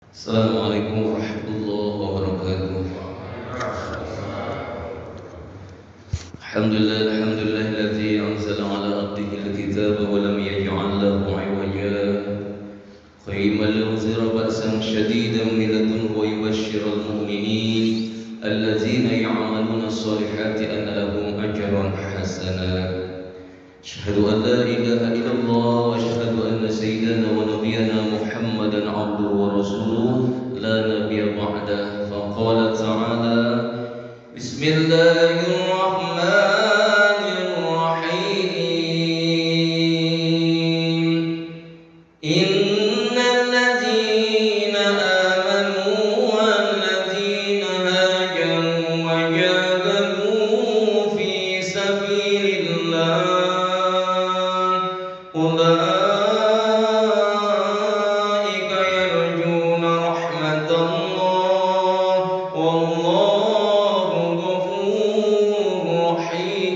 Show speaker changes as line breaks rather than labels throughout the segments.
Assalamualaikum warahmatullahi wabarakatuh. Alhamdulillahilladzi anzala ala abdihi al-kitaba wa lam yaj'al lahu 'iwaja qayyiman liyunzira ba'san shadidan min ladunhu wa yubashshiral mu'minin alladzina ya'maluna as-solihati anna lahum ajran hasana. Asyhadu an la ilaha illallah wa asyhadu anna sayyidana wa nabiyyana Muhammadan abduhu wa rasuluhu la nabiyya ba'dah. Faqala ta'ala Bismillahirrahmanirrahim. Innal ladzina amanu wal ladzina hajaru wa jahadu fi sabilillah ulaika yarjuna rahmatallah wallahu ghafurur rahim.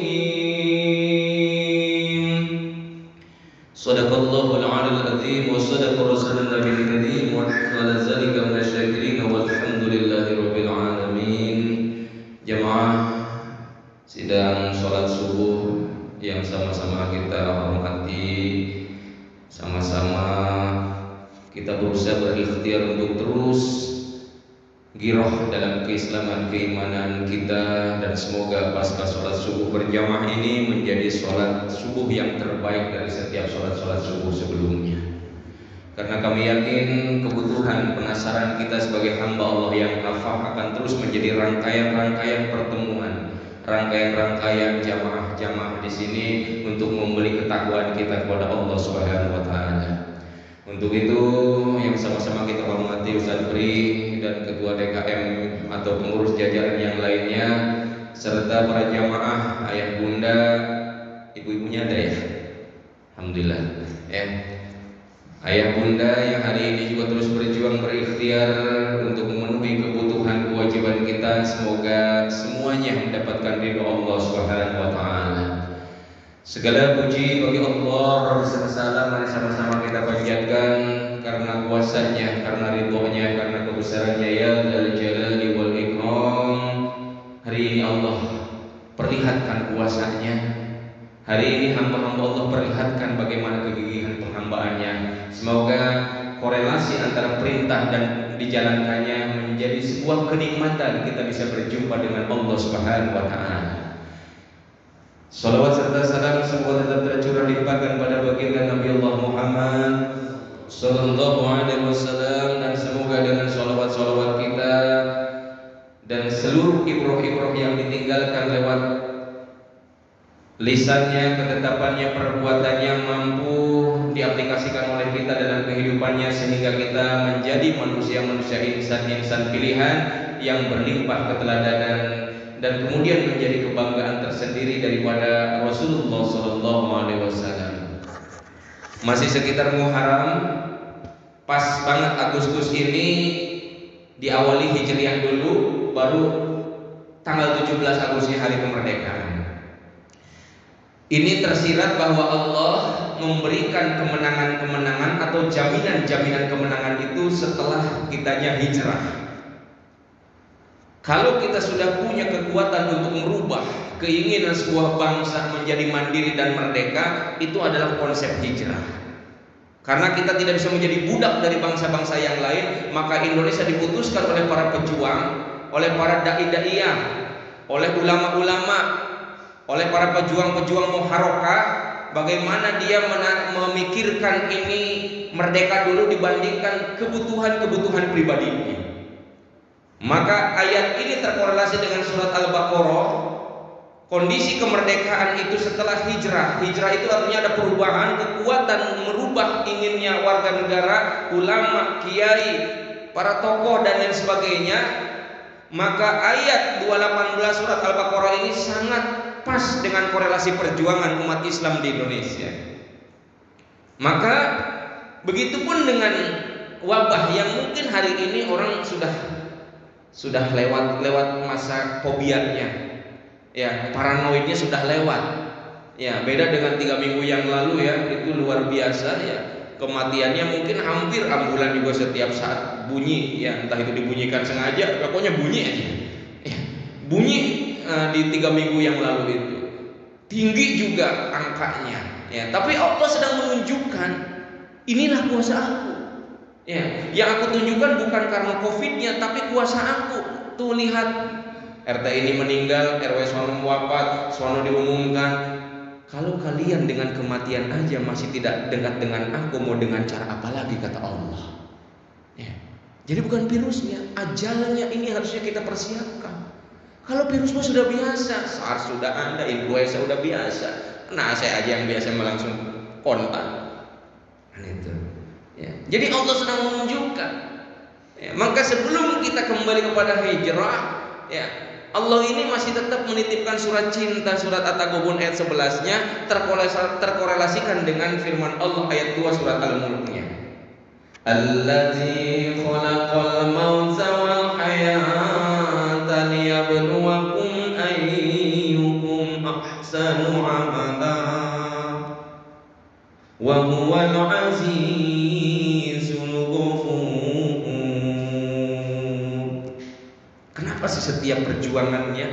Sadaqallahul 'aliyul 'azim wa sadaqa rasulun nabiyil karim wa ala zalika minasyakirin walhamdulillahirabbil alamin. Jamaah sidang salat subuh yang sama-sama kita hormati, sama-sama kita berusaha berikhtiar untuk terus giroh dalam keislaman keimanan kita, dan semoga pasca sholat subuh berjamaah ini menjadi sholat subuh yang terbaik dari setiap sholat subuh sebelumnya. Karena kami yakin kebutuhan penasaran kita sebagai hamba Allah yang hafal akan terus menjadi rangkaian-rangkaian pertemuan, rangkaian-rangkaian jamaah-jamaah di sini untuk memberi ketakwaan kita kepada Allah Subhanahu wa taala. Untuk itu yang sama-sama kita hormati Ustaz Bri dan Ketua DKM atau pengurus jajaran yang lainnya, serta para jamaah, ayah bunda, ibu-ibunya ada ya? Alhamdulillah ya. Ayah bunda yang hari ini juga terus berjuang berikhtiar untuk memenuhi kebutuhan kewajiban kita, semoga semuanya mendapatkan ridho Allah Subhanahu wa taala. Segala puji bagi Allah, Rasul salam, mari sama-sama kita panjatkan karena kuasanya, karena ridhonya, karena kebesarannya ya Dzal Jalali wal Ikram. Hari ini Allah perlihatkan kuasanya. Hari ini hamba-hamba Allah perlihatkan bagaimana kegigihan penghambaannya. Semoga korelasi antara perintah dan dijalankannya menjadi sebuah kenikmatan kita bisa berjumpa dengan Allah Subhanahu wa taala. Salawat serta salam semoga tetap tercurah limpahkan pada baginda Nabi Allah Muhammad sallallahu alaihi wasallam, dan semoga dengan salawat-salawat kita dan seluruh ibroh-ibroh yang ditinggalkan lewat lisannya, ketetapannya, perbuatannya mampu diaplikasikan oleh kita dalam kehidupannya, sehingga kita menjadi manusia-manusia insan pilihan yang berlimpah keteladanan dan kemudian menjadi kebanggaan tersendiri daripada Rasulullah sallallahu alaihi wasallam. Masih sekitar Muharram, pas banget Agustus ini diawali Hijriah dulu, baru tanggal 17 Agustus hari kemerdekaan. Ini tersirat bahwa Allah memberikan kemenangan-kemenangan atau jaminan-jaminan kemenangan itu setelah kitanya hijrah. Kalau kita sudah punya kekuatan untuk merubah keinginan sebuah bangsa menjadi mandiri dan merdeka, itu adalah konsep hijrah. Karena kita tidak bisa menjadi budak dari bangsa-bangsa yang lain, maka Indonesia diputuskan oleh para pejuang, oleh para dai-daiyah, oleh ulama-ulama, oleh para pejuang-pejuang muharokah, bagaimana dia memikirkan ini merdeka dulu dibandingkan kebutuhan-kebutuhan pribadinya. Maka ayat ini terkorelasi dengan surat Al-Baqarah. Kondisi kemerdekaan itu setelah hijrah. Hijrah itu artinya ada perubahan, kekuatan merubah inginnya warga negara, ulama, kiai, para tokoh dan lain sebagainya. Maka ayat 218 surat Al-Baqarah ini sangat pas dengan korelasi perjuangan umat Islam di Indonesia. Maka begitupun dengan wabah yang mungkin hari ini orang sudah lewat masa fobianya, ya, paranoidnya sudah lewat, ya, beda dengan 3 minggu yang lalu, ya, itu luar biasa, ya, kematiannya mungkin hampir ambulan juga setiap saat bunyi, ya entah itu dibunyikan sengaja, pokoknya bunyi aja. Ya, bunyi di 3 minggu yang lalu itu tinggi juga angkanya. Ya, tapi Allah sedang menunjukkan inilah kuasa aku. Ya, yang aku tunjukkan bukan karena COVID-nya, tapi kuasa aku. Tuh lihat, RT ini meninggal, RW sono wafat, sono diumumkan. Kalau kalian dengan kematian aja masih tidak dekat dengan aku, mau dengan cara apa lagi, kata Allah. Ya. Jadi bukan virusnya, ajalnya ini harusnya kita persiapkan. Kalau virus mah sudah biasa, SARS sudah ada, influenza sudah biasa. Nah, saya aja yang biasa langsung kontak. Itu. Ya. Jadi Allah sedang menunjukkan. Ya. Maka sebelum kita kembali kepada hijrah, ya, Allah ini masih tetap menitipkan surat cinta, surat At-Taghabun ayat 11-nya terkorelasikan dengan firman Allah ayat 2 surat Al-Mulk-nya. Allazi khalaqal mauta wal hayata liyabluwakum ayyukum ahsanu amala wa huwal azizul ghafur. Kenapa sih setiap perjuangannya,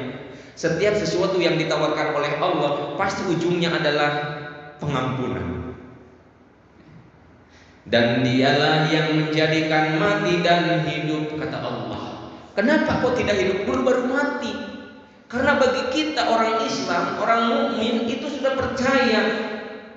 setiap sesuatu yang ditawarkan oleh Allah pasti ujungnya adalah pengampunan. Dan dialah yang menjadikan mati dan hidup, kata Allah. Kenapa kok tidak hidup dulu baru mati? Karena bagi kita orang Islam, orang mukmin itu sudah percaya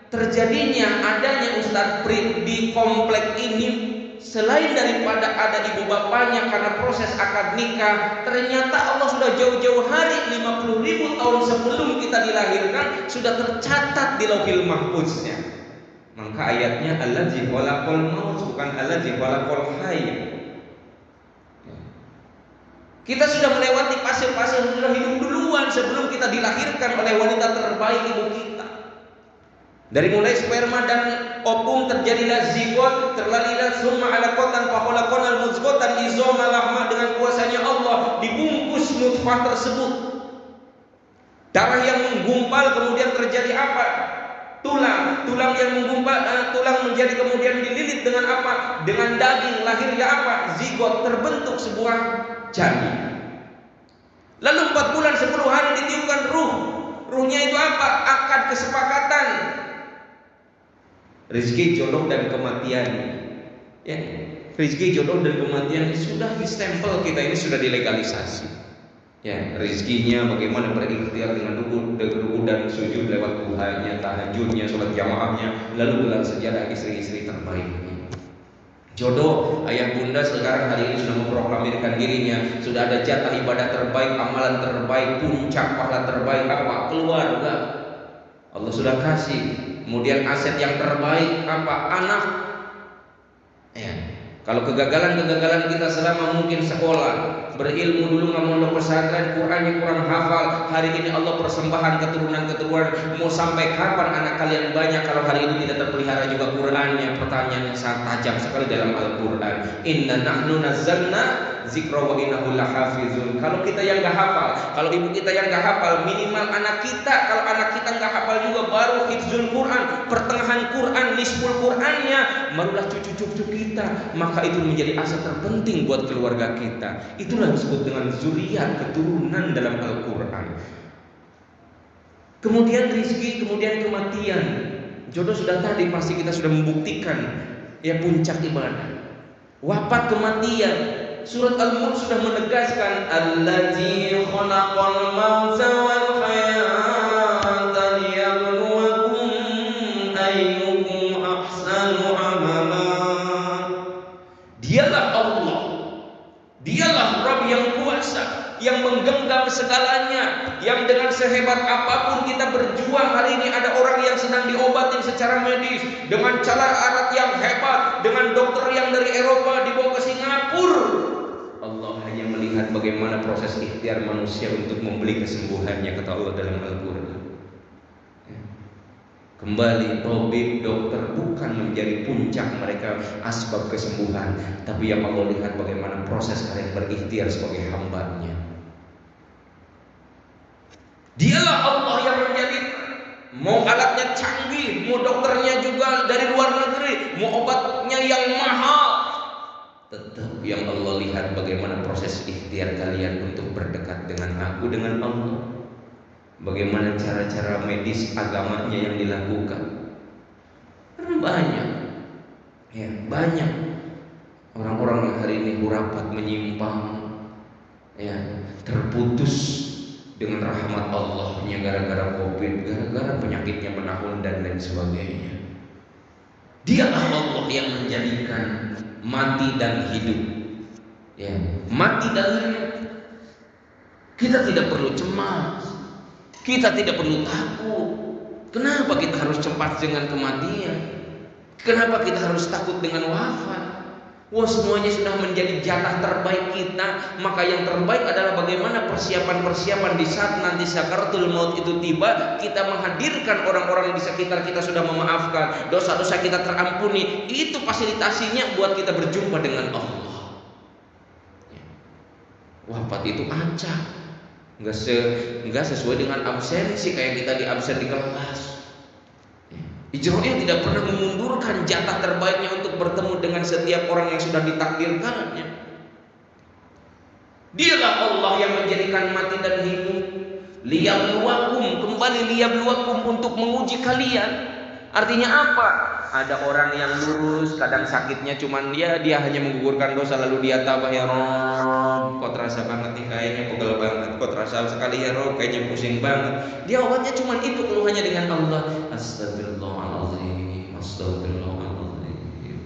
terjadinya adanya Ustadz Prit di komplek ini, selain daripada ada ibu bapaknya karena proses akad nikah, ternyata Allah sudah jauh-jauh hari 50.000 tahun sebelum kita dilahirkan sudah tercatat di Lauhil Mahfuznya. Maka ayatnya allazi khalaqal maut, bukan allazi khalaqal hayy. Kita sudah melewati fase-fase yang sudah hidup duluan sebelum kita dilahirkan oleh wanita terbaik ibu kita. Dari mulai sperma dan ovum terjadilah zigot, terlalilah summa alaqatan fa khalaqal muzghatan izama lahma, dengan kuasanya Allah dibungkus nutfah tersebut. Darah yang menggumpal kemudian terjadi apa? Tulang yang menggumpal, tulang menjadi kemudian dililit dengan apa? Dengan daging, lahirnya apa? Zigot, terbentuk sebuah janin. Lalu 4 bulan 10 hari ditiupkan ruh. Ruhnya itu apa? Akad kesepakatan. Rizki, jodoh dan kematian. Ya, rizki, jodoh dan kematian sudah distempel kita, ini sudah dilegalisasi. Ya, rezekinya bagaimana berikhtiar dengan ruku dan sujud lewat duhanya, tahajudnya, sholat jamaahnya, lalu gelar sejarah istri-istri terbaik. Jodoh, ayah bunda sekarang hari ini sudah memproklamirkan dirinya, sudah ada jatah ibadah terbaik, amalan terbaik, puncak pahala terbaik apa? Keluarga. Allah sudah kasih. Kemudian aset yang terbaik apa? Anak. Ya. Kalau kegagalan kita selama mungkin sekolah, berilmu dulu nggak mondok pesantren, Qurannya kurang hafal, hari ini Allah persembahkan keturunan, mau sampai kapan anak kalian banyak kalau hari ini tidak terpelihara juga Qurannya? Pertanyaannya sangat tajam sekali dalam Al-Quran. Inna nahnu nazzalna zikra wa innahu lahafizun. Kalau kita yang nggak hafal, kalau ibu kita yang nggak hafal, minimal anak kita, kalau anak kita nggak hafal juga baru hifzul Quran, pertengahan Quran, nisful Qurannya, barulah cucu-cucu kita. Maka itu menjadi aset terpenting buat keluarga kita. Itulah disebut dengan zuriat, keturunan dalam Al-Quran. Kemudian rizki, kemudian kematian. Jodoh sudah tadi pasti kita sudah membuktikan, ya, puncak ibadah. Wafat, kematian. Surat Al-Mulk sudah menegaskan allazi khalaqal mauta wal hayata liyabluwakum ayyukum ahsanu amala. Dialah Allah, dialah Rabb yang kuasa, yang menggenggam segalanya, yang dengan sehebat apapun kita berjuang. Hari ini ada orang yang sedang diobatin secara medis dengan cara alat yang hebat, dengan dokter yang dari Eropa dibawa ke Singapura. Allah hanya melihat bagaimana proses ikhtiar manusia untuk membeli kesembuhannya, kata Allah dalam Al-Quran. Kembali, tabib, dokter bukan menjadi puncak mereka asbab kesembuhan, tapi yang Allah lihat bagaimana proses kalian berikhtiar sebagai hambanya. Dialah Allah yang menjadi, mau alatnya canggih, mau dokternya juga dari luar negeri, mau obatnya yang mahal, tetap yang Allah lihat bagaimana proses ikhtiar kalian untuk berdekat dengan aku, dengan Allah. Bagaimana cara-cara medis agamanya yang dilakukan. Karena banyak, ya banyak orang-orang yang hari ini hurapat, menyimpang, ya terputus dengan rahmat Allahnya gara-gara COVID, gara-gara penyakitnya menahun dan lain sebagainya. Dialah Allah yang menjadikan mati dan hidup, ya mati dan hidup. Kita tidak perlu cemas, kita tidak perlu takut. Kenapa kita harus cemas dengan kematian? Kenapa kita harus takut dengan wafat? Wah, semuanya sudah menjadi jatah terbaik kita. Maka yang terbaik adalah bagaimana persiapan-persiapan di saat nanti sakaratul maut itu tiba, kita menghadirkan orang-orang di sekitar kita sudah memaafkan, dosa-dosa kita terampuni. Itu fasilitasinya buat kita berjumpa dengan Allah. Wafat itu acak, nggak sesuai dengan absensi kayak kita di absen di kelas. Ijro'iyah tidak pernah memundurkan jatah terbaiknya untuk bertemu dengan setiap orang yang sudah ditakdirkannya. Dialah Allah yang menjadikan mati dan hidup. Liyabluwakum, kembali liyabluwakum, untuk menguji kalian. Artinya apa? Ada orang yang lurus, kadang sakitnya cuman dia hanya menggugurkan dosa, lalu dia tabah, ya Rob, kok terasa banget nih kayaknya pegel banget, kok terasa sekali ya Rob, kayaknya pusing banget. Dia obatnya cuman itu, keluhannya dengan Allah. Astagfirullahaladzim, astagfirullahaladzim.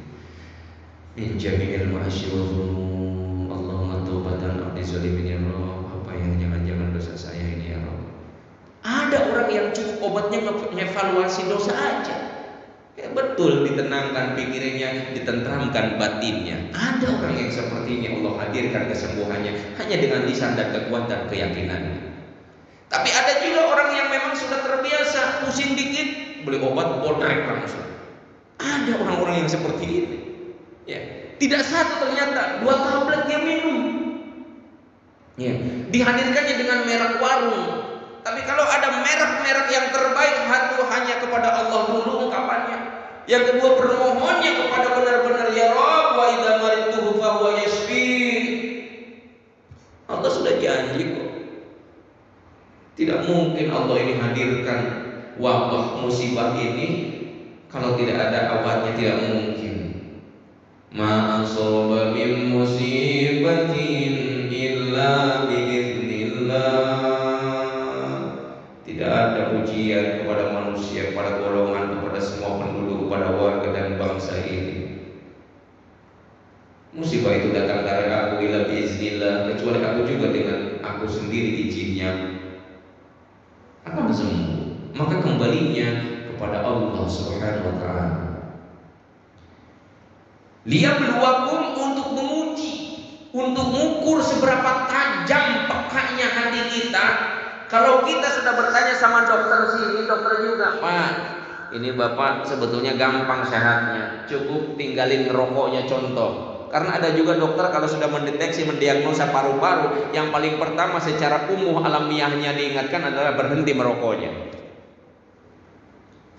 Min jami'il ma'asyi wa dhunub, Allahumma taubatan abdi zalimin ya Rob. Apa yang jangan-jangan dosa saya ini ya Rob. Ada orang yang cukup obatnya ngevaluasi dosa aja. Ya, betul, ditenangkan pikirannya, ditentramkan batinnya. Ada orang yang sepertinya Allah hadirkan kesembuhannya hanya dengan lisan dan kekuatan keyakinannya. Tapi ada juga orang yang memang sudah terbiasa, pusing dikit beli obat bodrek langsung. Ada orang-orang yang seperti ini. Ya, tidak satu ternyata, 2 tablet dia minum. Ya, dihadirkannya dengan merek warung. Tapi kalau ada merek-merek yang terbaik, satu hanya kepada Allah dulu ungkapannya. Yang kedua bermohonnya kepada benar-benar ya Rabb, wa idza maridtu fa huwa yashfi. Allah sudah janji kok. Tidak mungkin Allah ini hadirkan wabah musibah ini kalau tidak ada obatnya, tidak mungkin. Ma asaba min musibatin illa biiznillah. Tidak ada ujian kepada manusia, kepada golongan, kepada semua penduduk, kepada warga dan bangsa ini. Musibah itu datang dari aku ila biiznillah, kecuali aku juga dengan aku sendiri izinnya akan sembuh. Maka kembalinya kepada Allah Subhanahu wa taala. Liyabluwakum, untuk menguji, untuk mengukur seberapa tajam pekanya hati kita. Kalau kita sudah bertanya sama dokter sini, dokter juga, Pak, ini Bapak sebetulnya gampang sehatnya, cukup tinggalin rokoknya contoh. Karena ada juga dokter kalau sudah mendeteksi, mendiagnosa paru-paru, yang paling pertama secara umuh alamiahnya diingatkan adalah berhenti merokoknya.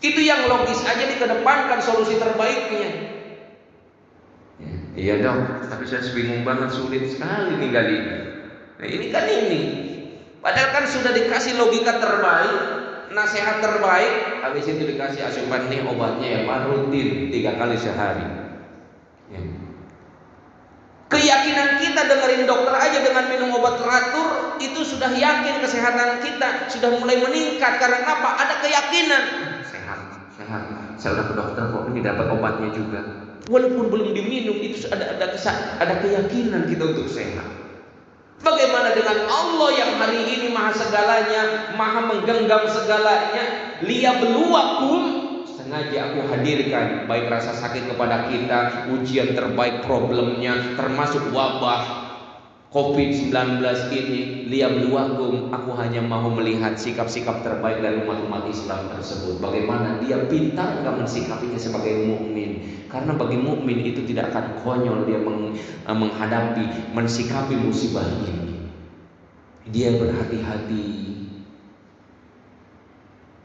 Itu yang logis aja dikedepankan solusi terbaiknya. Iya dok, tapi saya bingung banget, sulit sekali ninggalin. Nah ini kan ini. Padahal kan sudah dikasih logika terbaik, nasihat terbaik, habis itu dikasih asupan nih obatnya ya Pak, rutin 3 kali sehari. Ya. Keyakinan kita dengerin dokter aja dengan minum obat teratur itu sudah yakin kesehatan kita sudah mulai meningkat. Karena apa? Ada keyakinan sehat. Saya udah ke dokter kok, ini dapat obatnya juga. Walaupun belum diminum itu ada keyakinan kita untuk sehat. Bagaimana dengan Allah yang hari ini maha segalanya, maha menggenggam segalanya? Liyabluwakum, sengaja aku hadirkan baik rasa sakit kepada kita, ujian terbaik problemnya, termasuk wabah COVID-19 ini. Liyabluwakum, aku hanya mau melihat sikap-sikap terbaik dari umat-umat Islam tersebut. Bagaimana dia pintar enggak mensikapinya sebagai mukmin. Karena bagi mukmin itu tidak akan konyol dia menghadapi, mensikapi musibah ini. Dia berhati-hati.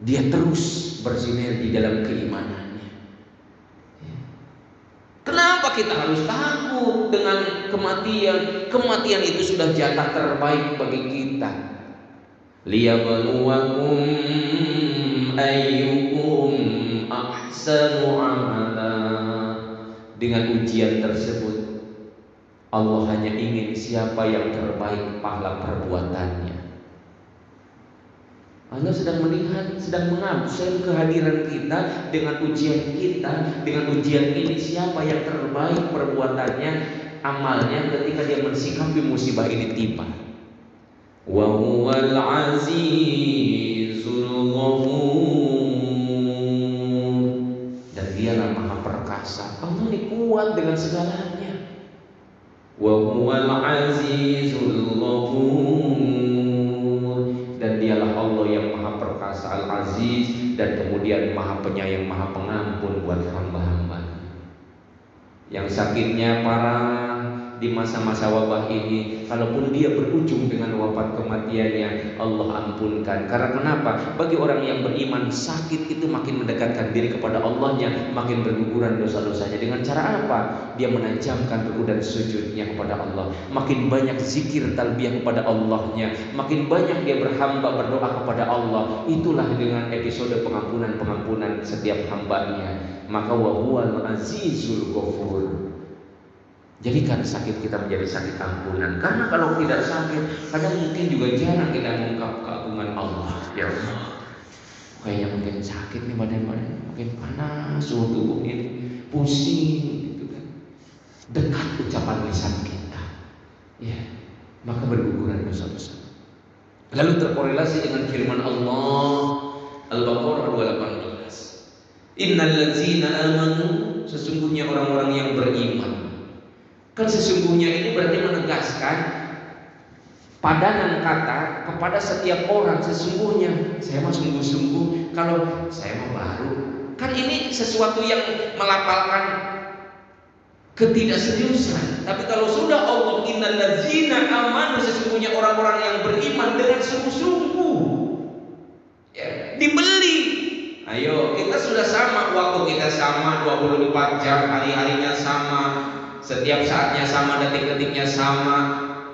Dia terus bersinergi dalam keimanannya. Kenapa kita harus takut dengan kematian? Kematian itu sudah jatah terbaik bagi kita. Liyabluwakum ayyukum ahsanu amala. Dengan ujian tersebut Allah hanya ingin siapa yang terbaik pahala perbuatannya. Allah sedang melihat, sedang mengabsen kehadiran kita dengan ujian kita. Dengan ujian ini siapa yang terbaik perbuatannya, amalnya ketika dia mensikapi musibah ini tiba. Wa huwal azizul ghafur. Dan dialah maha perkasa. Allah ini kuat dengan segalanya. Wa huwal azizul ghafur. Dan dialah Allah yang maha perkasa, Al-Aziz, dan kemudian maha penyayang, maha pengampun buat hamba-hamba. Yang sakitnya parah di masa-masa wabah ini, kalaupun dia berujung dengan wafat kematiannya, Allah ampunkan. Karena kenapa? Bagi orang yang beriman, sakit itu makin mendekatkan diri kepada Allahnya, makin berguguran dosa-dosanya. Dengan cara apa? Dia menajamkan rukuk dan sujudnya kepada Allah, makin banyak zikir talbiyah kepada Allahnya, makin banyak dia berhamba berdoa kepada Allah. Itulah dengan episode pengampunan setiap hambanya. Maka wa huwal azizul ghafur. Jadikan sakit kita menjadi sakit ampunan. Karena kalau tidak sakit, kadang mungkin juga jarang kita mengungkap keagungan Allah. Ya Allah, kayaknya mungkin sakit nih badan, mungkin panas suhu tubuh ini, pusing gitu kan. Dekat ucapan lisan kita, ya, maka berguguran dosa-dosa. Lalu terkorelasi dengan firman Allah Al-Baqarah 218. Innal ladzina amanu, sesungguhnya orang-orang yang beriman. Kan sesungguhnya ini berarti menegaskan padanan kata kepada setiap orang. Sesungguhnya saya mah sungguh-sungguh, kalau saya mah baru. Kan ini sesuatu yang melapalkan ketidakseriusan. Tapi kalau sudah Allah innal ladzina amanu, sesungguhnya orang-orang yang beriman dengan sungguh-sungguh, ya, dibeli. Ayo, kita sudah sama, waktu kita sama 24 jam, hari-harinya sama, setiap saatnya sama, detik-detiknya sama.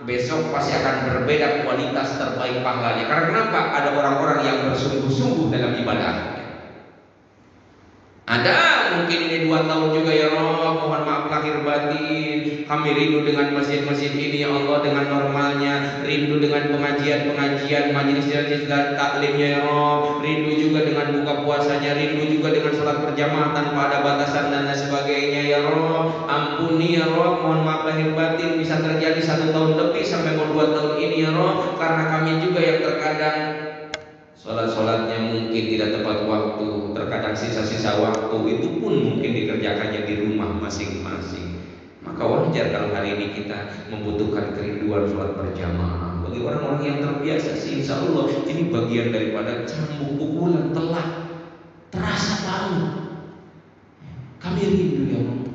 Besok pasti akan berbeda kualitas terbaik pahalanya. Karena kenapa? Ada orang-orang yang bersungguh-sungguh dalam ibadahnya. Ada mungkin ini 2 tahun juga ya Allah, mohon maaf lahir batin, kami rindu dengan masjid-masjid ini ya Allah, dengan normalnya, rindu dengan pengajian-pengajian, majelis-majelis dan taklimnya ya Allah, rindu juga dengan buka puasanya, rindu juga dengan sholat berjamaah tanpa ada batasan dan lain sebagainya ya Allah. Ampuni ya Allah, mohon maaf lahir batin, bisa terjadi 1 tahun lebih sampai mau 2 tahun ini ya Allah, karena kami juga yang terkadang sholat-sholatnya mungkin tidak tepat waktu, terkadang sisa-sisa waktu itu pun mungkin dikerjakannya di rumah masing-masing. Maka wajar kalau hari ini kita membutuhkan kerinduan sholat berjamaah. Bagi orang-orang yang terbiasa sih, insya Allah ini bagian daripada cambuk pukulan telah terasa banget. Kami rindu ya Allah.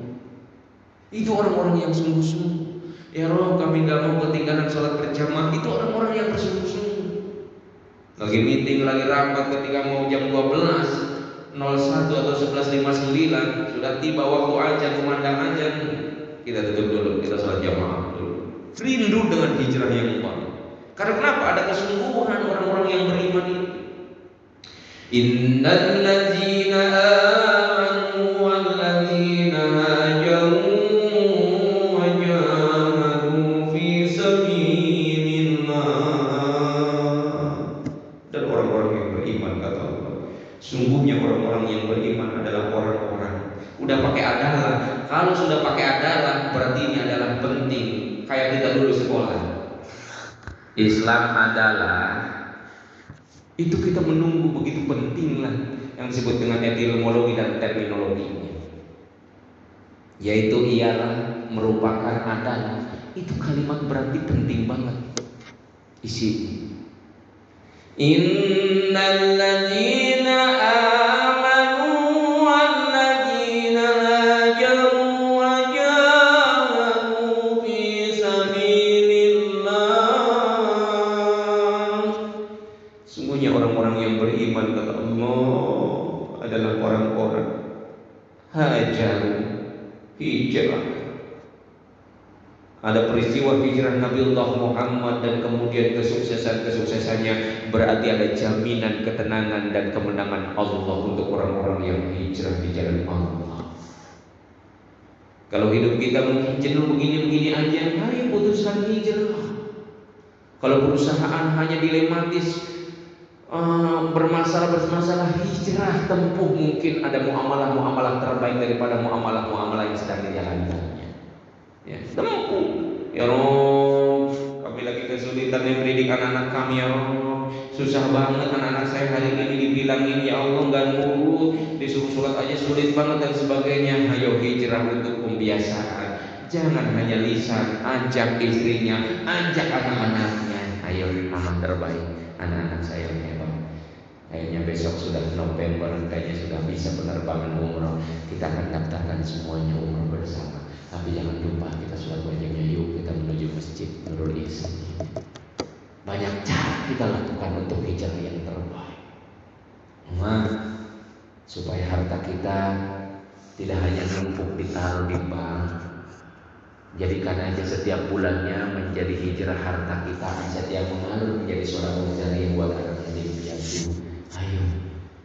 Itu orang-orang yang sungguh-sungguh. Ya Allah, kami gak mau ketinggalan sholat berjamaah. Itu orang-orang yang bersungguh-sungguh. Lagi meeting, lagi rapat, ketika mau jam 12.01 atau 11.59 sudah tiba waktu azan, kumandang azan, kita tutup dulu, kita sholat jamaah dulu. Rindu dengan hijrah yang baru. Karena kenapa? Ada kesungguhan orang-orang yang beriman ini. Innal ladzina amanu wal ladzina hajaru wa jahadu fi sabilillah. Dan orang-orang yang beriman, kata Allah, sungguhnya orang-orang yang beriman adalah orang-orang. Udah pakai adalah. Kalau sudah pakai adalah, berarti ini adalah penting. Kayak kita dulu sekolah, Islam adalah, itu kita menunggu begitu penting lah, yang disebut dengan etimologi dan terminologinya. Yaitu ialah, merupakan, adalah. Itu kalimat berarti penting banget isinya. Innal ladzina amanu wal ladzina hajaru wa jahadu fi sabilillah. Sungguhnya orang-orang yang beriman, kata Allah, adalah orang-orang hajaru, hijrah. Ada peristiwa hijrah Nabiullah Muhammad dan kemudian kesuksesannya, berarti ada jaminan ketenangan dan kemenangan Allah untuk orang-orang yang hijrah di jalan Allah. Kalau hidup kita mungkin jenuh begini-begini aja, ayo putuskan hijrah. Kalau perusahaan hanya dilematis, bermasalah hijrah, tempuh, mungkin ada muamalah terbaik daripada muamalah yang sedang dijalankannya. Ya, tempuh. Ya Rob, kami lagi kesulitan mendidik anak-anak kami, ya Rob. Susah banget anak-anak saya hari ini dibilangin, ya Allah nggak nurut, disuruh sholat aja sulit banget dan sebagainya. Ayo hijrah untuk pembiasaan. Jangan hanya lisan, ajak istrinya, ajak anak-anaknya. Ayo mama terbaik, anak-anak saya hebat. Kayaknya besok sudah November, kayaknya sudah bisa penerbangan umroh. Kita akan daftarkan semuanya umroh bersama. Tapi jangan lupa kita sholat wajibnya, yuk kita menuju masjid Nurul Ihsan. Banyak cara kita lakukan untuk hijrah yang terbaik. Supaya harta kita tidak hanya numpuk ditaruh di bank, jadikan aja setiap bulannya menjadi hijrah harta kita, setiap mengalir menjadi seorang jariah buat anak yatim piatu. Ayo,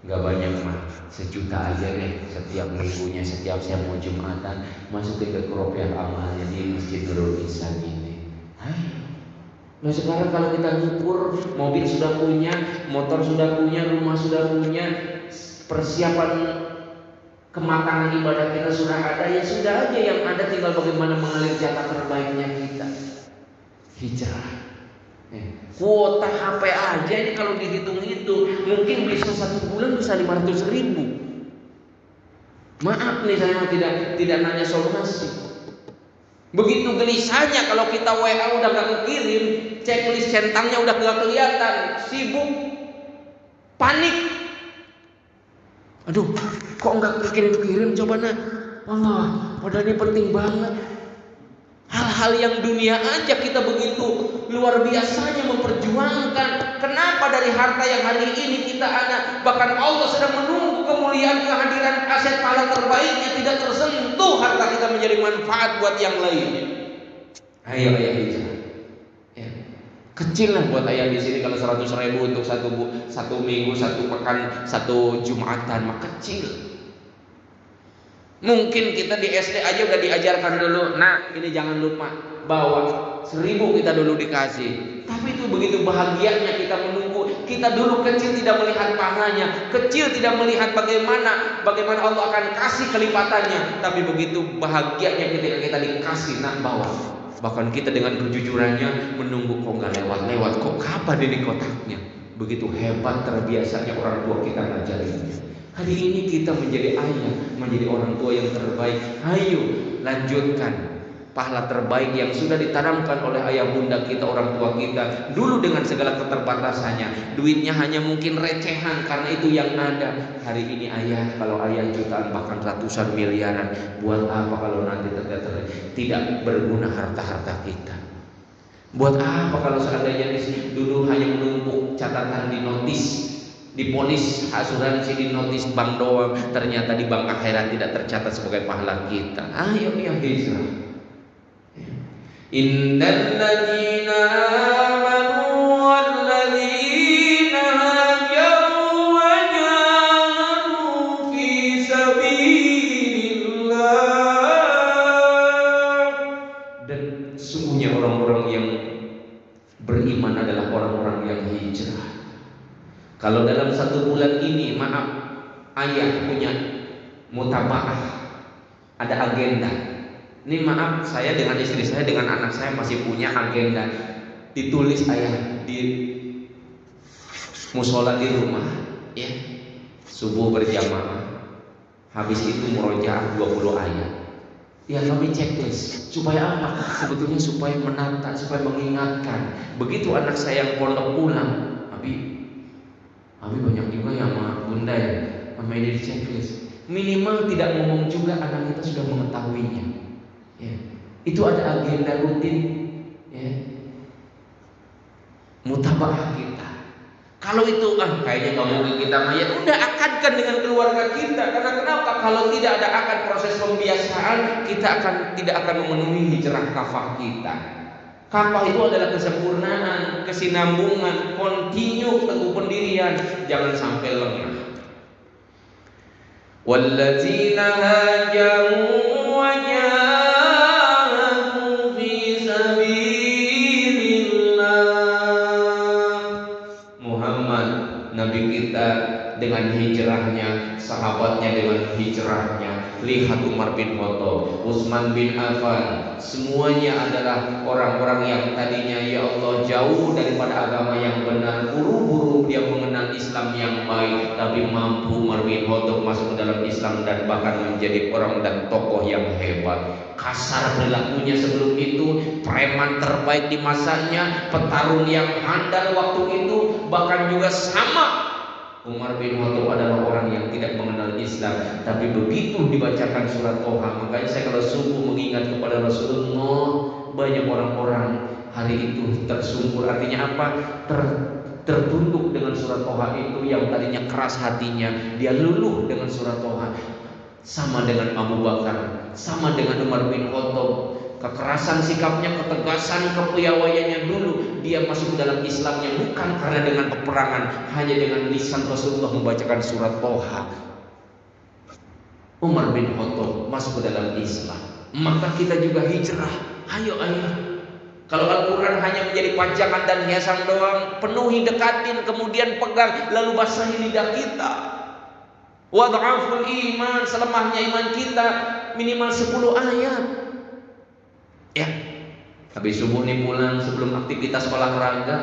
nggak banyak mah, 1 juta aja deh setiap minggunya, setiap saya mau Jumatan masukin ke kerupiah amalnya di Masjid Nurul Ihsan ini. Ayo. Nah sekarang kalau kita ngukur, mobil sudah punya, motor sudah punya, rumah sudah punya, persiapan kematangan ibadah kita sudah ada, ya sudah aja, yang ada tinggal bagaimana mengalir jatah terbaiknya kita. Hijrah. Kuota HP aja ini kalau dihitung itu mungkin bisa 1 bulan bisa 500.000. Maaf nih, saya tidak nanya somasi. Begitu gelisahnya kalau kita WA udah gak kekirim, checklist centangnya udah gak kelihatan, sibuk, panik. Aduh, kok nggak kirim-kirim, coba nak. Allah, padahal ini penting banget. Hal-hal yang dunia aja kita begitu luar biasanya memperjuangkan. Kenapa dari harta yang hari ini kita ada, bahkan Allah sedang menunggu kemuliaan kehadiran aset pahala terbaiknya tidak tersentuh, harta kita menjadi manfaat buat yang lainnya. Ayo hijrah. Ya. Kecil lah buat ayah di sini kalau 100.000 untuk satu minggu, 1 pekan, 1 Jumatan, mah kecil. Mungkin kita di SD aja udah diajarkan dulu, nah ini jangan lupa bawa 1.000 kita dulu dikasih. Tapi itu begitu bahagianya kita menunggu. Kita dulu kecil tidak melihat pahalanya, kecil tidak melihat bagaimana Allah akan kasih kelipatannya. Tapi begitu bahagianya ketika kita dikasih, nak bawa. Bahkan kita dengan kejujurannya menunggu, kok nggak lewat-lewat, kok kapan ini kotaknya. Begitu hebat terbiasanya orang tua kita ngajarinnya. Hari ini kita menjadi ayah, menjadi orang tua yang terbaik. Ayo lanjutkan pahala terbaik yang sudah ditanamkan oleh ayah bunda kita, orang tua kita. Dulu dengan segala keterbatasannya, duitnya hanya mungkin recehan karena itu yang ada. Hari ini ayah, kalau ayah jutaan bahkan ratusan miliaran, buat apa kalau nanti ternyata tidak berguna harta-harta kita? Buat apa kalau seandainya dulu hanya menumpuk catatan di notis, di polis asuransi, di notis bank doang, ternyata di bank akhirat tidak tercatat sebagai pahala kita. Ayo ya hijrah. Innal ladzina amanu wal ladzina hajaru wa jahadu fi sabilillah. Dan sungguhnya orang-orang yang beriman adalah orang-orang yang hijrah. Kalau dalam 1 bulan ini, maaf, ayah punya mutabaah, ada agenda. Ini maaf, saya dengan istri saya, dengan anak saya masih punya agenda. Ditulis ayah di musola di rumah, ya, subuh berjamaah, habis itu murojaah 20 ayat. Ya kami checklist, supaya apa? Sebetulnya supaya menata, supaya mengingatkan. Begitu anak saya yang pondok pulang, Abi banyak juga yang sama bunda ya, sama ini di checklist. Minimal tidak ngomong juga anak kita sudah mengetahuinya. Ya. Itu ada agenda rutin, ya. Mutabaah kita. Kalau itu kayaknya nggak mungkin kita mayat, udah akadkan dengan keluarga kita. Karena kenapa? Kalau tidak ada akad proses pembiasaan, kita tidak akan memenuhi hijrah kafah kita. Kafah itu adalah kesempurnaan, kesinambungan, kontinu teguh pendirian, jangan sampai lengah. Walladzina hajaru wa jahadu fi sabilillah. Muhammad Nabi kita dengan hijrahnya, sahabatnya dengan hijrahnya. Lihat Umar bin Khattab, Utsman bin Affan, semuanya adalah orang-orang yang tadinya ya Allah jauh daripada agama yang benar, buru-buru dia mengenal Islam yang baik, tapi mampu Umar bin Khattab masuk ke dalam Islam dan bahkan menjadi orang dan tokoh yang hebat. Kasar perilakunya sebelum itu, preman terbaik di masanya, petarung yang handal waktu itu, bahkan juga sama. Umar bin Khattab adalah orang yang tidak mengenal Islam, tapi begitu dibacakan surat Toha, makanya saya kalau subuh mengingat kepada Rasulullah, banyak orang-orang hari itu tersungkur. Artinya apa? Tertunduk dengan surat Toha itu, yang tadinya keras hatinya, dia luluh dengan surat Toha. Sama dengan Abu Bakar, sama dengan Umar bin Khattab. Kekerasan sikapnya, ketegasan, kepiawaiannya dulu, dia masuk dalam Islamnya bukan karena dengan peperangan, hanya dengan lisan Rasulullah membacakan surat Toha. Umar bin Khattab masuk ke dalam Islam. Maka kita juga hijrah. Ayo. Kalau Al-Quran hanya menjadi pajangan dan hiasan doang, penuhi, dekatin, kemudian pegang, lalu basahi lidah kita. Wad'aful iman, selemahnya iman kita minimal 10 ayat. Ya, habis subuh nih pulang sebelum aktivitas olahraga,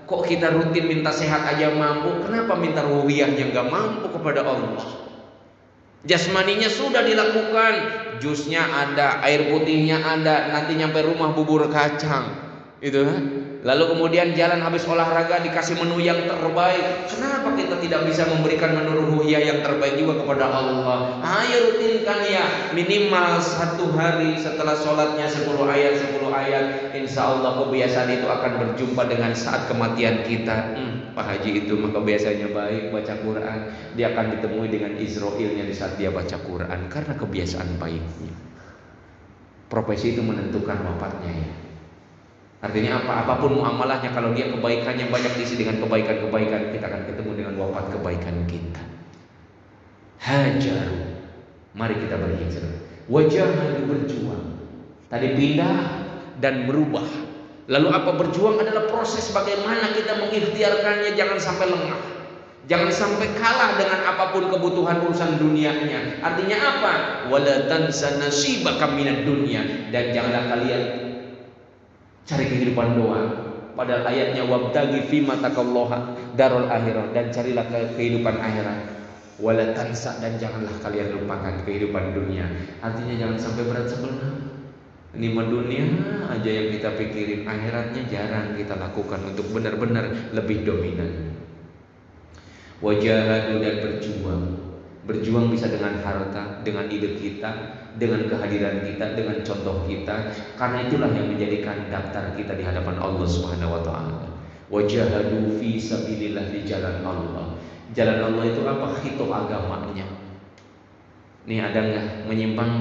kok kita rutin minta sehat aja mampu, kenapa minta ruhiyahnya nggak mampu kepada Allah? Jasmaninya sudah dilakukan, jusnya ada, air putihnya ada, nanti nyampe rumah bubur kacang, itu kan? Lalu kemudian jalan habis olahraga dikasih menu yang terbaik. Kenapa kita tidak bisa memberikan menu ruhiyah yang terbaik juga kepada Allah? Ayo rutinkan ya, minimal 1 hari setelah sholatnya 10 ayat. Insya Allah kebiasaan itu akan berjumpa dengan saat kematian kita. Pak Haji itu maka biasanya baik baca Quran, dia akan ditemui dengan Israilnya di saat dia baca Quran karena kebiasaan baiknya. Profesi itu menentukan wafatnya ya. Artinya apa? Apapun muamalahnya, kalau dia kebaikannya banyak diisi dengan kebaikan-kebaikan, kita akan ketemu dengan wafat kebaikan kita. Hajaru, mari kita berhijrah. Wajahadu, berjuang. Tadi pindah dan berubah. Lalu apa berjuang adalah proses bagaimana kita mengikhtiarkannya, jangan sampai lengah. Jangan sampai kalah dengan apapun kebutuhan urusan dunianya. Artinya apa? Wala tansa nasibaka minad dunya, dan janganlah kalian cari kehidupan doang. Padahal ayatnya wabtaghi fima taqallaha darul akhirah, dan carilah kehidupan akhirat. Wala tansa, dan janganlah kalian lupakan kehidupan dunia. Artinya jangan sampai berat sebelah. Ini dunia aja yang kita pikirin, akhiratnya jarang kita lakukan untuk benar-benar lebih dominan. Wajahadu, dan berjuang. Berjuang bisa dengan harta, dengan ide kita, dengan kehadiran kita, dengan contoh kita. Karena itulah yang menjadikan daftar kita di hadapan Allah Subhanahu wa taala. Wajahadu fi sabilillah, di jalan Allah. Jalan Allah itu apa? Itu agamanya. Nih ada nggak menyimpang?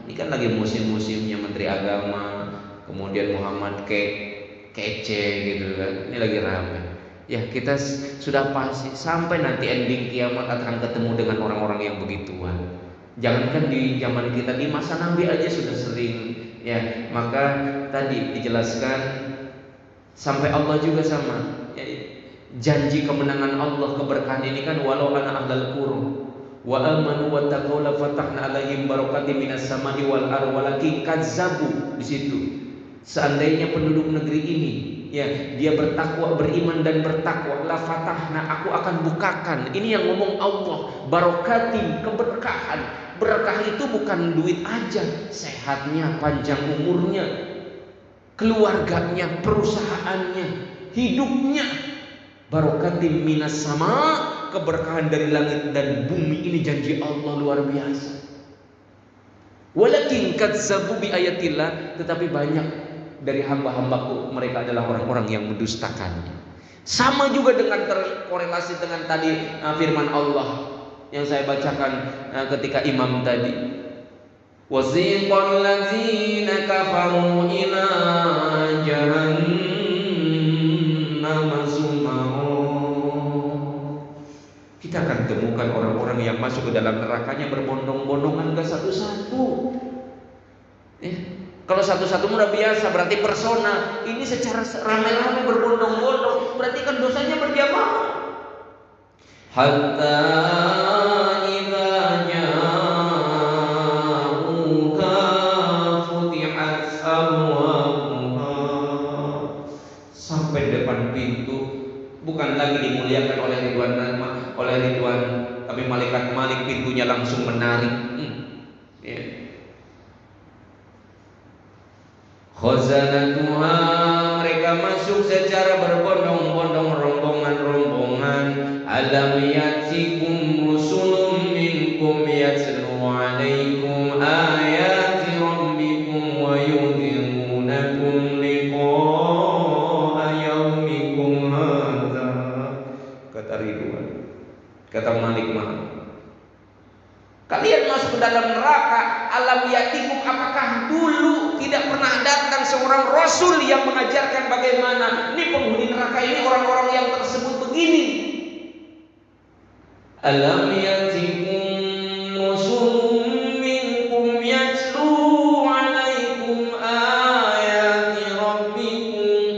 Ini kan lagi musim-musimnya Menteri Agama, kemudian Muhammad kece gitu kan. Ini lagi ramai. Ya kita sudah pasti sampai nanti ending kiamat akan ketemu dengan orang-orang yang begituan. Jangankan di zaman kita, di masa Nabi aja sudah sering. Ya, maka tadi dijelaskan sampai Allah juga sama. Ya, janji kemenangan Allah, keberkahan ini kan walau ana ahlal qura wa amanu wa taqaw la fatahna alaihim barakatim minas samai wal ardi walakin kazzabu. Di situ seandainya penduduk negeri ini ya dia bertakwa, beriman dan bertakwa, la fatahna, aku akan bukakan. Ini yang ngomong Allah, barakatim, keberkahan. Berkah itu bukan duit aja, sehatnya, panjang umurnya, keluarganya, perusahaannya, hidupnya. Barakatim minas sama, keberkahan dari langit dan bumi. Ini janji Allah luar biasa. Walakin kadzabu bi ayatillah, tetapi banyak dari hamba-hambaku mereka adalah orang-orang yang mendustakannya. Sama juga dengan terkorelasi dengan tadi firman Allah yang saya bacakan ketika imam tadi. Wasiqal ladzina kafaru ila jahannam sumau. Kita akan temukan orang-orang yang masuk ke dalam nerakanya berbondong-bondongan ke satu-satu. Kalau satu-satu udah biasa, berarti persona. Ini secara ramai-ramai berbondong-bondong, berarti kan dosanya berjamaah. Hatta idza ja'uka futihat abwabuha. Sampai depan pintu, bukan lagi dimuliakan oleh Ridwan, tapi malaikat Malik pintunya langsung menarik. Khazanatuha, mereka masuk secara berbondong-bondong, rombongan-rombongan. Alam yatikum rusulun minkum yatlu alaikum ayati rabbikum wa yudhirunakum liqa'a yaumikum hadza. Kata Ridwan, kata Malik, kalian masuk ke dalam neraka. Alam yatikum, apakah dulu tidak pernah datang seorang rasul yang mengajarkan bagaimana ini penghuni neraka ini orang-orang yang tersebut begini? Alam yatikum rasulun minkum yatlu alaikum ayati rabbikum.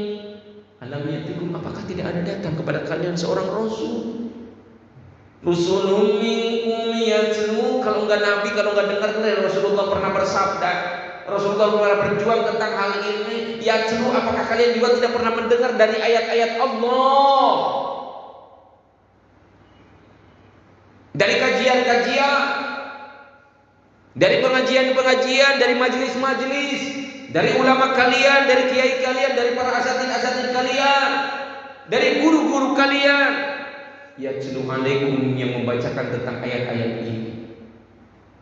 Alam yatikum, apakah tidak ada datang kepada kalian seorang rasul? Rusulun minkum yatlu, kalau enggak nabi, kalau enggak dengar dari Rasulullah pernah bersabda, Rasulullah pernah berjuang tentang hal ini. Yatlu, apakah kalian juga tidak pernah mendengar dari ayat-ayat Allah, dari kajian-kajian, dari pengajian-pengajian, dari majelis-majelis, dari ulama kalian, dari kiai kalian, dari para asatidz kalian, dari guru-guru kalian. Yatlu alaikum, yang membacakan tentang ayat-ayat ini.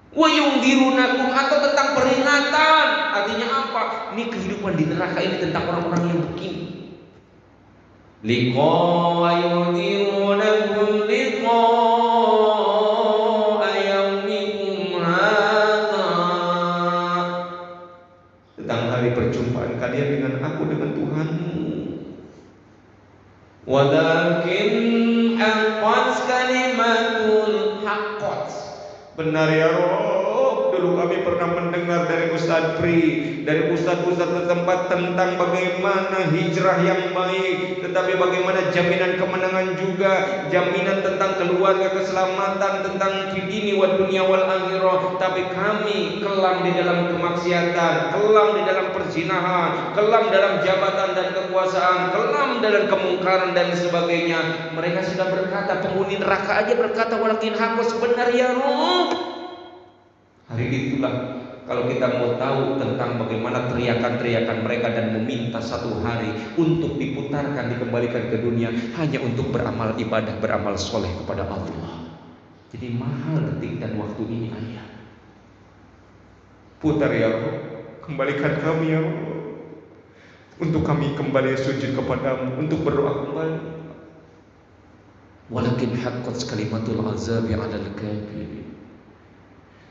Wa yundirunakum, atau tentang peringatan. Artinya apa? Ini kehidupan di neraka ini tentang orang-orang yang begini. Liqa yundirunakum liqa yaumikum hadza, tentang hari perjumpaan kalian dengan aku, dengan Tuhanmu. Walakin haqqat kalimatul haqqat, benar ya Rob, dulu kami pernah mendengar dari Ustadz Pri, dari ustadz-ustadz setempat tentang bagaimana hijrah yang baik, tetapi bagaimana jaminan kemenangan juga, jaminan tentang keluarga, keselamatan, tentang fidini wa dunya wal akhirah. Tapi kami kelam di dalam kemaksiatan, kelam di dalam perzinahan, kelam dalam jabatan dan kekuasaan, kelam dalam kemungkaran dan sebagainya. Mereka sudah berkata, penghuni neraka aja berkata walakin haqqat, sebenar ya Rob. Hari itulah kalau kita mau tahu tentang bagaimana teriakan-teriakan mereka dan meminta satu hari untuk diputarkan, dikembalikan ke dunia hanya untuk beramal ibadah, beramal soleh kepada Allah. Jadi mahal detik dan waktu ini, ayah. Putar ya Allah, kembalikan kami ya Allah, untuk kami kembali sujud kepadamu, untuk berdoa kembali. Walakin haqqat kalimatul azab yang ada al-kafirin.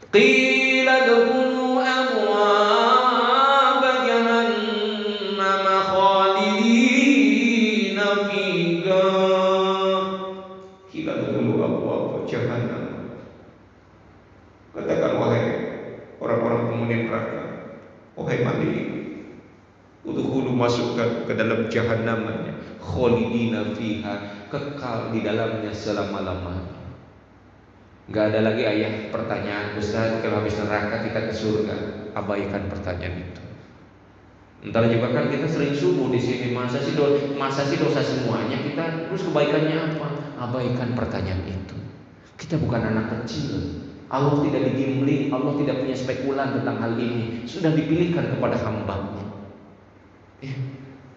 Qila dukhulu abwaab jahannam khalidina fiha. Qila dukhulu abwaab jahannam. Katakan wahai orang-orang penghuni neraka, wahai Malik, udkhulu, masukkan ke dalam jahannamnya, khalidina fiha, kekal di dalamnya selama-lamanya. Gak ada lagi ayah pertanyaan, Ustaz kalau habis neraka kita ke surga. Abaikan pertanyaan itu. Ntar juga kan kita sering subuh di sini, masa sih dosa semuanya kita, terus kebaikannya apa? Abaikan pertanyaan itu. Kita bukan anak kecil. Allah tidak digimling, Allah tidak punya spekulan tentang hal ini. Sudah dipilihkan kepada hamba-Nya.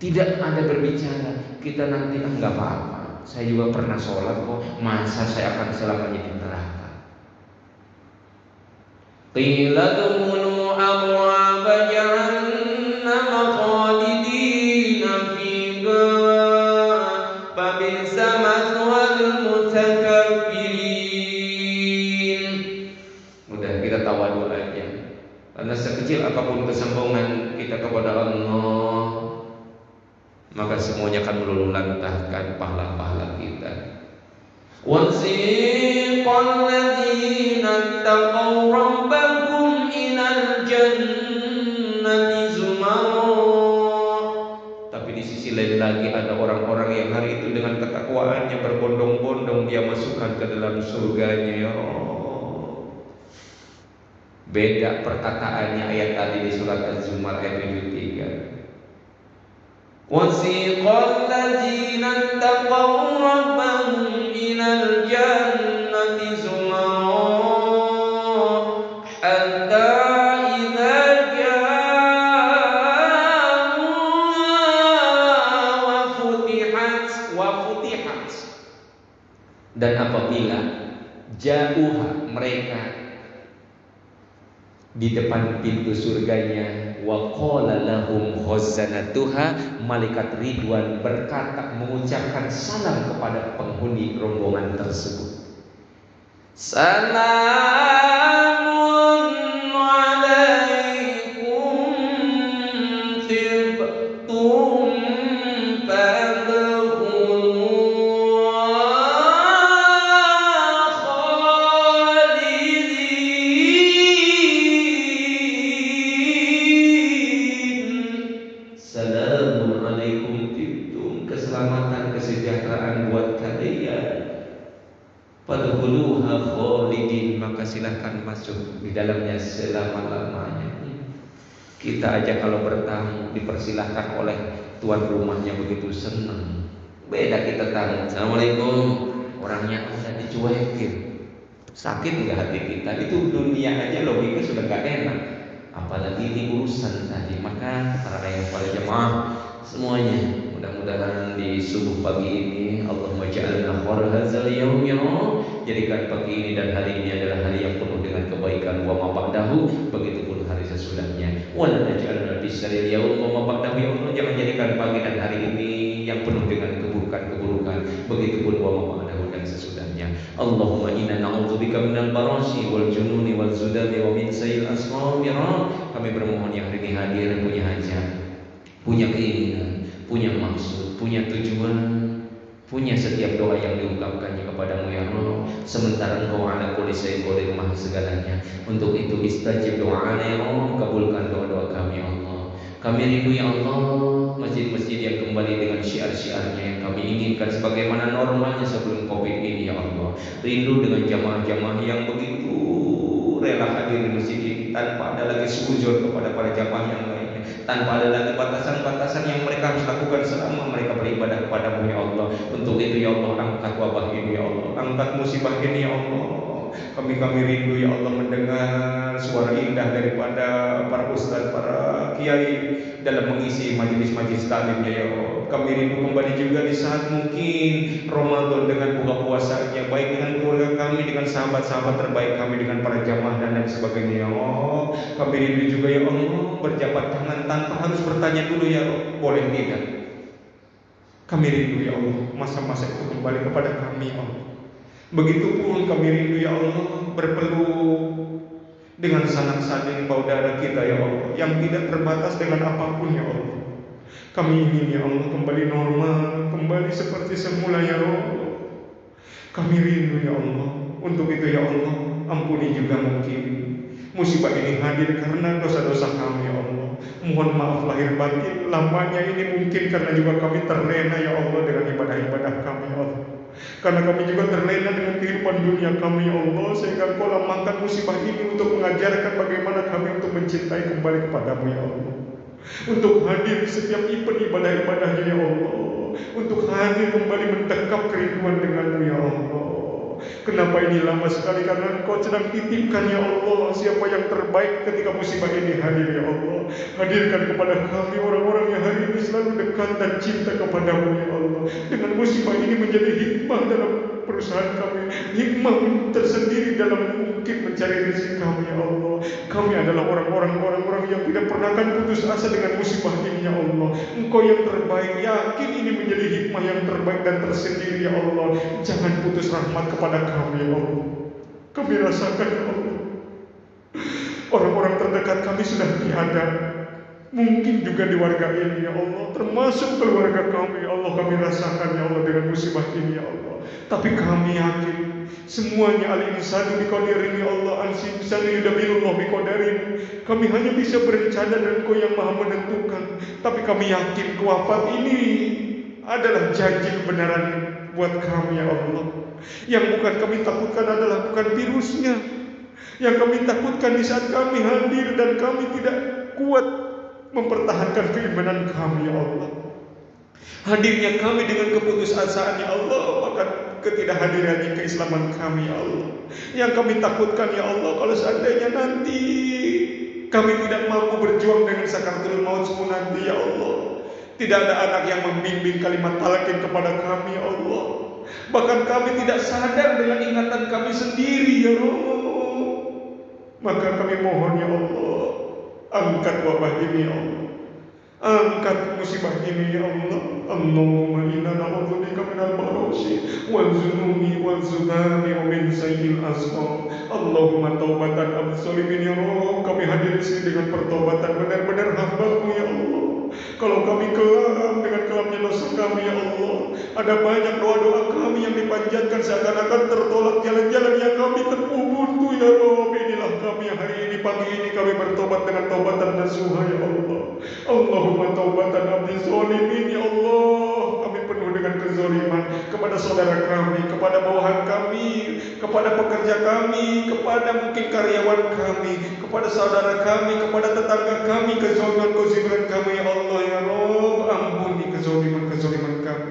Tidak ada berbicara kita nanti enggak apa-apa, saya juga pernah sholat kok, masa saya akan selamanya di neraka. Qila dukhulu abwaab jahannam khalidina fiha bi'sa mathwal mutakabbirin. Udah, kita tawadhu aja. Karena sekecil apapun kesombongan kita kepada Allah, maka semuanya akan meluluh lantahkan pahala-pahala kita. Wasiqal ladzina taqaw rabbahum ilal jannati zumara. Tapi di sisi lain lagi ada orang-orang yang hari itu dengan ketakwaannya berbondong-bondong dia masukkan ke dalam surganya, ya Allah. Beda perkataannya ayat tadi di surat Az-Zumar ayat 73. Wasiqal ladzina taqaw rabbahum ilal jannati zumara hatta idza ja'uha wa futihat. Dan apabila ja'uha, mereka di depan pintu surganya, wa qala lahum khazanatuha, malaikat Ridwan berkata, mengucapkan salam kepada penghuni rombongan tersebut. Salamun alaikum tibtum fadkhuluha khalidin, maka silahkan masuk di dalamnya selama-lamanya. Kita aja kalau bertamu dipersilahkan oleh tuan rumahnya begitu senang. Beda kita tamu, assalamualaikum, orangnya ada dicuekin. Sakit nggak hati kita? Itu dunia aja logika sudah nggak enak, apalagi ini urusan tadi. Maka para jemaah semuanya, mudah-mudahan di subuh pagi ini Allahumma ja'alna khairal hadzal yaum, ya Allah, jadikan pagi ini dan hari ini adalah hari yang penuh dengan kebaikan, wa ma ba'dahu, begitupun hari sesudahnya. Wa la taj'alna bisyarril yaum wa ma ba'dahu, ya Allah, jangan jadikan pagi dan hari ini yang penuh dengan keburukan-keburukan, begitupun wa ma ba'dahu dan sesudahnya. Allahumma inna na'udzubika minal barasi wal jununi wal zudami wa min sayyi'il asqam, ya Allah. Kami bermohon yang hari ini hadir punya hajat, punya keinginan, punya maksud, punya tujuan, punya setiap doa yang diungkapkannya kepadamu, ya Allah. Sementara Engkau ala kulli syai'in qadir, maha segalanya. Untuk itu istajib doa'ana, ya Allah, kabulkan doa-doa kami, ya Allah. Kami rindu, ya Allah, masjid-masjid yang kembali dengan syiar-syiarnya yang kami inginkan sebagaimana normalnya sebelum Covid ini, ya Allah. Rindu dengan jamaah-jamaah yang begitu rela hadir di masjid ini tanpa ada lagi sujud kepada para jamaah yang lainnya, tanpa ada lagi batasan-batasan yang mereka harus lakukan selama mereka beribadah kepadamu, ya Allah. Untuk itu, ya Allah, angkat wabah ini, ya Allah, angkat musibah ini, ya Allah. Kami rindu, ya Allah, mendengar suara indah daripada para ustaz, para kiai dalam mengisi majelis-majelis taklimnya, ya Allah. Kami rindu kembali juga di saat mungkin Ramadan dengan buka puasanya, baik dengan keluarga kami, dengan sahabat-sahabat terbaik kami, dengan para jamaah dan lain sebagainya, ya Allah. Kami rindu juga, ya Allah, berjabat tangan tanpa harus bertanya dulu, ya Allah, boleh tidak? Kami rindu, ya Allah, masa-masa itu kembali kepada kami, ya Allah. Begitupun kami rindu, ya Allah, berpeluk dengan sanak saling saudara kita, ya Allah, yang tidak terbatas dengan apapun, ya Allah. Kami ingin, ya Allah, kembali normal, kembali seperti semula, ya Allah. Kami rindu, ya Allah. Untuk itu, ya Allah, ampuni juga mungkin musibah ini hadir karena dosa-dosa kami, ya Allah. Mohon maaf lahir batin, lamanya ini mungkin karena juga kami terlena, ya Allah, dengan ibadah-ibadah kami, ya Allah. Karena kami juga terlena dengan kehidupan dunia kami, ya Allah, sehingga Kau lambangkan musibah ini untuk mengajarkan bagaimana kami untuk mencintai kembali kepadamu, ya Allah. Untuk hadir di setiap event ibadah-ibadahnya, ya Allah. Untuk hadir kembali mendekat kerinduan denganmu, ya Allah. Kenapa ini lama sekali? Karena Engkau sedang titipkan, ya Allah, siapa yang terbaik ketika musibah ini hadir, ya Allah. Hadirkan kepada kami orang-orang yang hari ini selalu dekat dan cinta kepadamu, ya Allah. Dengan musibah ini menjadi hikmah dalam perusahaan kami, hikmah tersendiri dalam mungkin mencari rezeki kami, ya Allah. Kami adalah orang-orang yang tidak pernah akan putus asa dengan musibah ini, ya Allah. Engkau yang terbaik, yakin ini menjadi hikmah
nikmat yang terbaik dan tersendiri ya Allah. Jangan putus rahmat kepada kami ya Allah. Kami rasakan ya Allah, orang-orang terdekat kami sudah tiada. Mungkin juga di warga ini ya Allah, termasuk keluarga kami ya Allah. Kami rasakan ya Allah dengan musibah ini ya Allah. Tapi kami yakin semuanya al-insanu biqadarin ya Allah, al-insanu yudabbirullah biqadarin. Kami hanya bisa berencana dan Engkau yang Maha menentukan. Tapi kami yakin wafat ini adalah janji kebenaran buat kami ya Allah. Yang bukan kami takutkan adalah bukan virusnya. Yang kami takutkan di saat kami hadir dan kami tidak kuat mempertahankan keimanan kami ya Allah. Hadirnya kami dengan keputusasaan ya Allah, maka ketidakhadirannya keislaman kami ya Allah. Yang kami takutkan ya Allah, kalau seandainya nanti kami tidak mampu berjuang dengan sakaratul maut pun nanti ya Allah, tidak ada anak yang membimbing kalimat talqin kepada kami ya Allah. Bahkan kami tidak sadar dengan ingatan kami sendiri ya Allah. Maka kami mohon ya Allah, angkat wabah ini ya Allah, angkat musibah ini ya Allah. Allahumma inna na'udzubika minal ba'si wal zununi wal zubami wa min sayyi'il asqam. Allahumma taubatan absolimin ya Allah. Kami hadir di sini dengan pertobatan benar-benar hamba-Mu ya Allah. Kalau kami kelam dengan kelamnya dosa kami ya Allah, ada banyak doa-doa kami yang dipanjatkan seakan-akan tertolak, jalan-jalan yang kami tempuh buntu ya Allah. Inilah kami yang hari ini, pagi ini kami bertobat dengan taubatan nasuha ya Allah. Allahumma taubatan abdi zalimin ya Allah. Kami penuh dengan kezaliman kepada saudara kami, kepada bawahan kami, kepada pekerja kami, kepada mungkin karyawan kami, kepada saudara kami, kepada tetangga kami, kezaliman kami ya Allah ya Rabb. Ampuni kezaliman kami.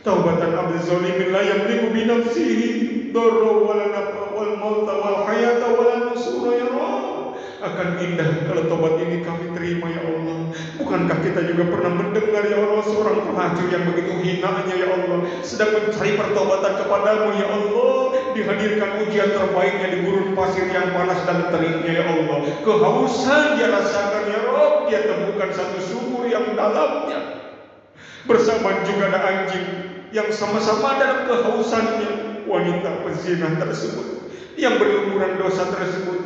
Taubatan abdi zalimin la yamliku bi nafsihi darra wala nafa wal mauta wal hayata wala nusura ya Rabb. Akan indah kalau tobat ini kami terima ya Allah. Bukankah kita juga pernah mendengar ya Allah, seorang pelacur yang begitu hinanya ya Allah sedang mencari pertobatan kepadamu ya Allah, dihadirkan ujian terbaiknya di gurun pasir yang panas dan teriknya ya Allah. Kehausan dia rasakan ya Rabb. Dia temukan satu sumur yang dalamnya bersama juga ada anjing yang sama-sama dalam kehausannya. Wanita pezina tersebut yang berlumuran dosa tersebut,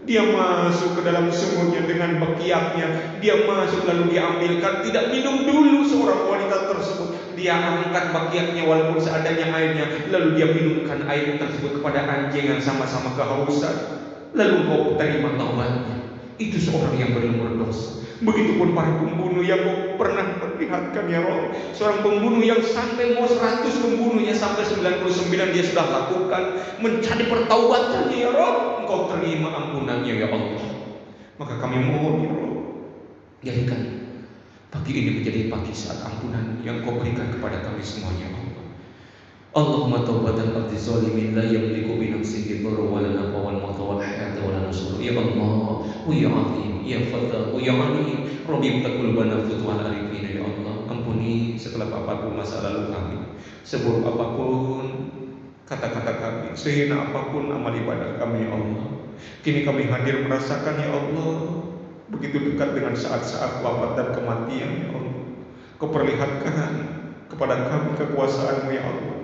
dia masuk ke dalam sumurnya dengan bakiaknya. Dia masuk lalu diambilkan, tidak minum dulu seorang wanita tersebut. Dia angkat bakiaknya walaupun seadanya airnya, lalu dia minumkan air tersebut kepada anjing yang sama-sama kehausan. Lalu kau terima taubatnya. Itu seorang yang berlumur dosa. Begitupun para pembunuh yang kau pernah perlihatkan ya Rabb. Seorang pembunuh yang sampai mau 100 pembunuhnya, sampai 99 dia sudah lakukan, mencari pertaubatannya ya Rabb. Engkau terima ampunannya ya Allah. Maka kami mohon ya Rabb, jadikan pagi ini menjadi pagi saat ampunan yang kau berikan kepada kami semuanya ya Allah. Allahumma taubatan abdi zalimin la yamliku bi nafsihi dharra wa la nafa wal mauta wal hayata wa la nusur. Ya Allah, ya Azim, ya Fatah, ya Alim, Rabbi takul bana futu ala arifina ya Allah. Ampuni segala apapun masa lalu kami, seburuk apapun kata-kata kami, sehina apapun amal ibadah kami ya Allah. Kini kami hadir merasakan ya Allah, begitu dekat dengan saat-saat wafat dan kematian ya Allah. Kau perlihatkan kepada kami kekuasaan-Mu ya Allah.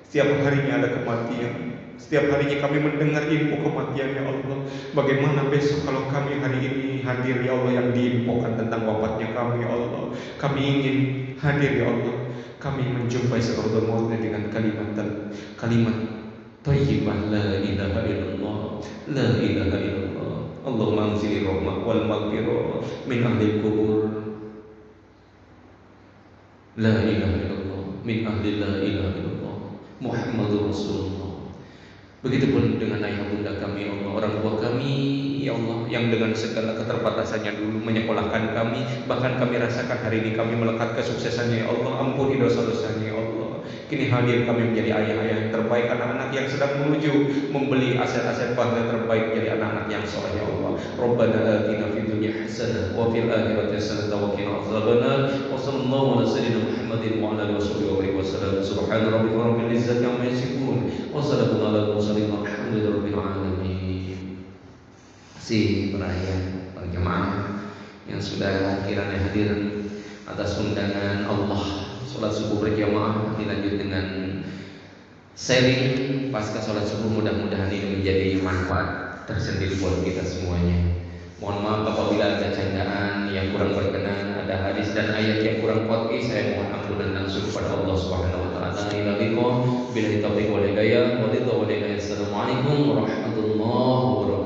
Setiap harinya ada kematian, setiap harinya kami mendengar info kematian ya Allah. Bagaimana besok kalau kami hari ini hadir ya Allah yang diinfokan tentang wafatnya kami ya Allah. Kami ingin hadir ya Allah. Kami menjumpai sakaratul maut dengan kalimat thayyibah la ilaha illallah, la ilaha illallah. Allahumma anzil rahmah wal maghfirah min ahli kubur. La ilaha illallah min ahli la ilaha illallah Muhammadur Rasulullah. Begitupun dengan ayah bunda kami ya Allah, orang tua kami ya Allah, yang dengan segala keterbatasannya dulu menyekolahkan kami, bahkan kami rasakan hari ini kami melekat kesuksesannya ya Allah. Ampuni dosa-dosanya ya Allah. Kini hadir kami menjadi ayah-ayah yang terbaik, anak-anak yang sedang menuju membeli aset-aset pahala terbaik, menjadi anak-anak yang soleh ya Allah. Rabbana atina fid dunya hasanah wa fil akhirati hasanah wa qina adzabannar. Wa sallallahu ala sayyidina Muhammadin wa ala alihi wasallam. Subhana rabbika rabbil izzati amma yasifun wa salamun ala mursalin walhamdulillahi rabbil alamin. Si perayaan para jemaah yang sudah kiranya hadir atas undangan Allah
sholat subuh berjamaah dilanjut dengan sharing pasca sholat subuh. Mudah-mudahan ini menjadi manfaat tersendiri buat kita semuanya. Mohon maaf apabila ada candaan yang kurang berkenan, ada hadis dan ayat yang kurang qat'i, saya mohon ampunan langsung kepada Allah Subhanahu wa taala. Billahi taufiq wal hidayah. Assalamualaikum warahmatullahi wabarakatuh.